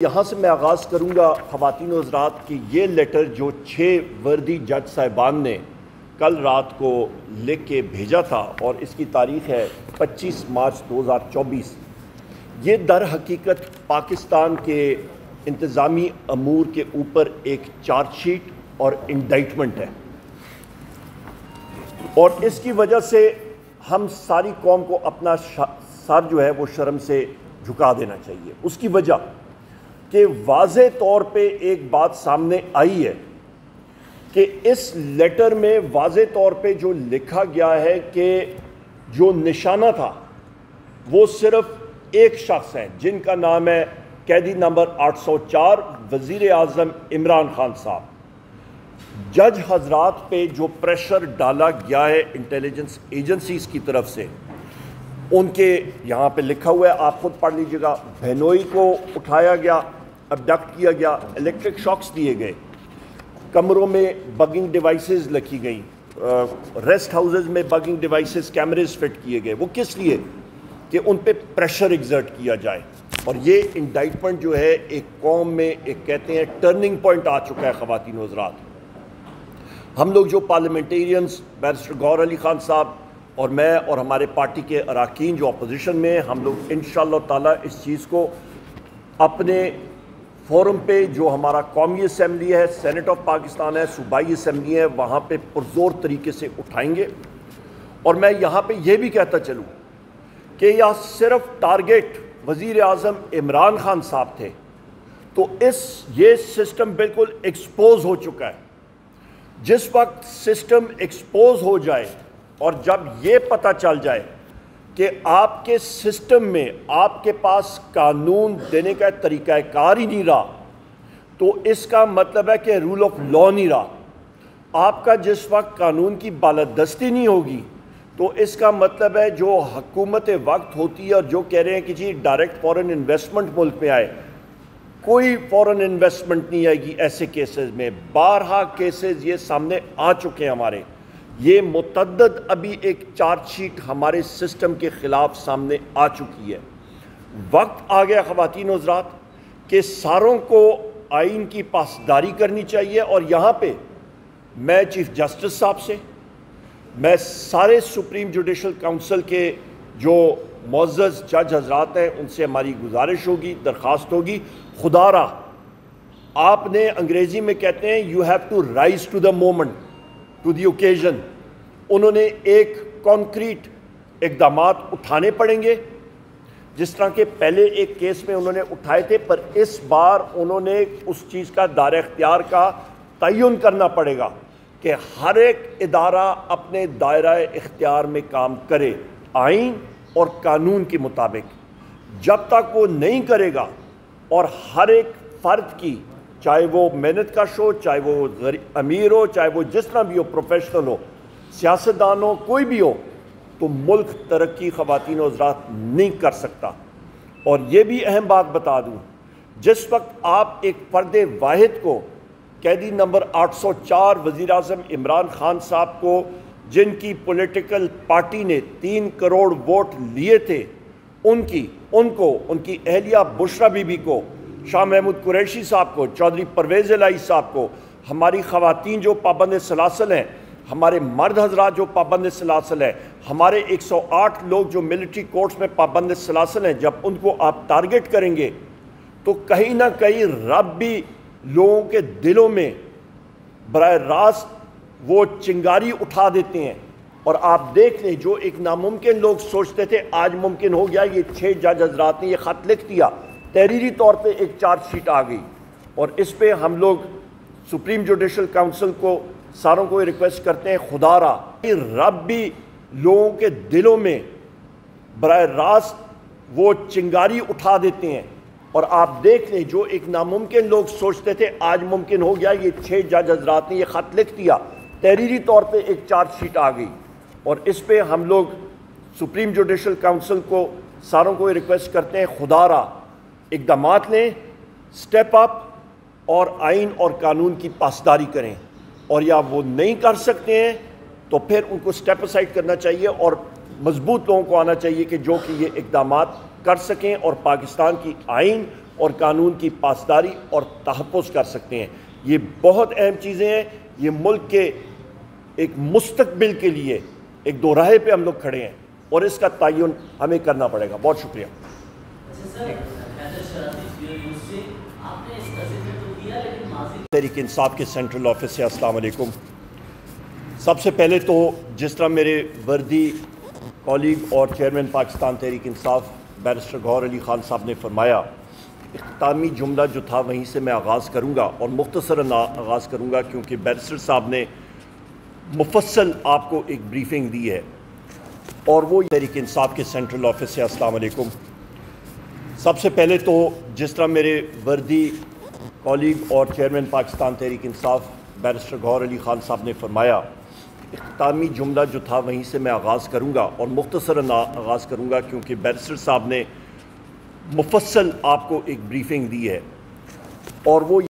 یہاں سے میں آغاز کروں گا خواتین و حضرات کہ یہ لیٹر جو 6 وردی جج صاحبان نے کل رات کو لکھ کے بھیجا تھا اور اس کی تاریخ ہے 25 مارچ 2024، یہ در حقیقت پاکستان کے انتظامی امور کے اوپر ایک چارج شیٹ اور انڈائٹمنٹ ہے، اور اس کی وجہ سے ہم ساری قوم کو اپنا سر جو ہے وہ شرم سے جھکا دینا چاہیے۔ اس کی وجہ کہ واضح طور پہ ایک بات سامنے آئی ہے کہ اس لیٹر میں واضح طور پہ جو لکھا گیا ہے کہ جو نشانہ تھا وہ صرف ایک شخص ہے جن کا نام ہے قیدی نمبر 804 وزیر اعظم عمران خان صاحب۔ جج حضرات پہ جو پریشر ڈالا گیا ہے انٹیلیجنس ایجنسیز کی طرف سے، ان کے یہاں پہ لکھا ہوا ہے، آپ خود پڑھ لیجئے گا، بہنوئی کو اٹھایا گیا، ابڈکٹ کیا گیا، الیکٹرک شاکس دیے گئے، کمروں میں بگنگ ڈیوائسز لکھی گئیں، ریسٹ ہاؤسز میں بگنگ ڈیوائسز کیمریز فٹ کیے گئے۔ وہ کس لیے؟ کہ ان پہ پریشر ایگزرٹ کیا جائے۔ اور یہ انڈائٹمنٹ جو ہے ایک قوم میں ایک کہتے ہیں ٹرننگ پوائنٹ آ چکا ہے۔ خواتین و حضرات، ہم لوگ جو پارلیمنٹیرینز بیرسٹر گوہر علی خان صاحب اور میں اور ہمارے پارٹی کے اراکین جو اپوزیشن میں ہیں، ہم لوگ انشاءاللہ تعالیٰ اس چیز کو اپنے فورم پہ جو ہمارا قومی اسمبلی ہے، سینٹ آف پاکستان ہے، صوبائی اسمبلی ہے، وہاں پہ پرزور طریقے سے اٹھائیں گے۔ اور میں یہاں پہ یہ بھی کہتا چلوں کہ یہ صرف ٹارگیٹ وزیر اعظم عمران خان صاحب تھے، تو یہ سسٹم بالکل ایکسپوز ہو چکا ہے۔ جس وقت سسٹم ایکسپوز ہو جائے اور جب یہ پتہ چل جائے کہ آپ کے سسٹم میں آپ کے پاس قانون دینے کا طریقہ کار ہی نہیں رہا، تو اس کا مطلب ہے کہ رول آف لا نہیں رہا۔ آپ کا جس وقت قانون کی بالادستی نہیں ہوگی تو اس کا مطلب ہے جو حکومت وقت ہوتی ہے اور جو کہہ رہے ہیں کہ جی ڈائریکٹ فورن انویسٹمنٹ ملک میں آئے، کوئی فورن انویسٹمنٹ نہیں آئے گی۔ ایسے کیسز میں بارہا کیسز یہ سامنے آ چکے ہیں ہمارے، یہ متعدد ابھی ایک چارج شیٹ ہمارے سسٹم کے خلاف سامنے آ چکی ہے۔ وقت آ گیا خواتین و حضرات کہ ساروں کو آئین کی پاسداری کرنی چاہیے، اور یہاں پہ میں چیف جسٹس صاحب سے، میں سارے سپریم جوڈیشل کونسل کے جو معزز جج حضرات ہیں ان سے ہماری گزارش ہوگی، درخواست ہوگی، خدا را آپ نے انگریزی میں کہتے ہیں you have to rise to the moment, to the occasion. انہوں نے ایک کانکریٹ اقدامات اٹھانے پڑیں گے، جس طرح کہ پہلے ایک کیس میں انہوں نے اٹھائے تھے، پر اس بار انہوں نے اس چیز کا دائرہ اختیار کا تعین کرنا پڑے گا کہ ہر ایک ادارہ اپنے دائرہ اختیار میں کام کرے آئین اور قانون کے مطابق۔ جب تک وہ نہیں کرے گا اور ہر ایک فرد کی، چاہے وہ محنت کش ہو، چاہے وہ امیر ہو، چاہے وہ جس طرح بھی ہو، پروفیشنل ہو، سیاستدان ہو، کوئی بھی ہو، تو ملک ترقی خواتین و حضرات نہیں کر سکتا۔ اور یہ بھی اہم بات بتا دوں، جس وقت آپ ایک فرد واحد کو، قیدی نمبر 804 وزیر اعظم عمران خان صاحب کو، جن کی پولیٹیکل پارٹی نے 3 کروڑ ووٹ لیے تھے، ان کی اہلیہ بشرا بی بی کو، شاہ محمود قریشی صاحب کو، چودھری پرویز الہی صاحب کو، ہماری خواتین جو پابند سلاسل ہیں، ہمارے مرد حضرات جو پابند سلاسل ہیں، ہمارے 108 لوگ جو ملٹری کورٹس میں پابند سلاسل ہیں، جب ان کو آپ ٹارگٹ کریں گے تو کہیں نہ کہیں رب بھی لوگوں کے دلوں میں براہ راست وہ چنگاری اٹھا دیتے ہیں۔ اور آپ دیکھ لیں، جو ایک ناممکن لوگ سوچتے تھے آج ممکن ہو گیا۔ یہ 6 جج حضرات نے یہ خط لکھ دیا، تحریری طور پہ ایک چارج شیٹ آ گئی، اور اس پہ ہم لوگ سپریم جوڈیشل کونسل کو ساروں کو ریکویسٹ کرتے ہیں، خدا را رب بھی لوگوں کے دلوں میں براہ راست وہ چنگاری اٹھا دیتے ہیں۔ اور آپ دیکھ لیں، جو ایک ناممکن لوگ سوچتے تھے آج ممکن ہو گیا۔ یہ 6 جج حضرات نے یہ خط لکھ دیا، تحریری طور پہ ایک چارج شیٹ آ گئی، اور اس پہ ہم لوگ سپریم جوڈیشل کونسل کو ساروں کو ریکویسٹ کرتے ہیں، خدا را اقدامات لیں، سٹیپ اپ، اور آئین اور قانون کی پاسداری کریں۔ اور یا وہ نہیں کر سکتے ہیں تو پھر ان کو سٹیپ اسائڈ کرنا چاہیے، اور مضبوط لوگوں کو آنا چاہیے کہ جو کہ یہ اقدامات کر سکیں اور پاکستان کی آئین اور قانون کی پاسداری اور تحفظ کر سکتے ہیں۔ یہ بہت اہم چیزیں ہیں۔ یہ ملک کے ایک مستقبل کے لیے ایک دو راہے پہ ہم لوگ کھڑے ہیں اور اس کا تعین ہمیں کرنا پڑے گا۔ بہت شکریہ۔ تحریک انصاف کے سینٹرل آفس سے السلام علیکم۔ سب سے پہلے تو جس طرح میرے وردی کالیگ اور چیئرمین پاکستان تحریک انصاف بیرسٹر گوہر علی خان صاحب نے فرمایا، اختتامی جملہ جو تھا وہیں سے میں آغاز کروں گا اور مختصراً آغاز کروں گا کیونکہ بیرسٹر صاحب نے مفصل آپ کو ایک بریفنگ دی ہے، اور وہ تحریک انصاف کے سینٹرل آفس سے السلام علیکم۔ سب سے پہلے تو جس طرح میرے وردی کالیگ اور چیئرمین پاکستان تحریک انصاف بیرسٹر گوہر علی خان صاحب نے فرمایا، اختتامی جملہ جو تھا وہیں سے میں آغاز کروں گا اور مختصراً آغاز کروں گا کیونکہ بیرسٹر صاحب نے مفصل آپ کو ایک بریفنگ دی ہے، اور وہ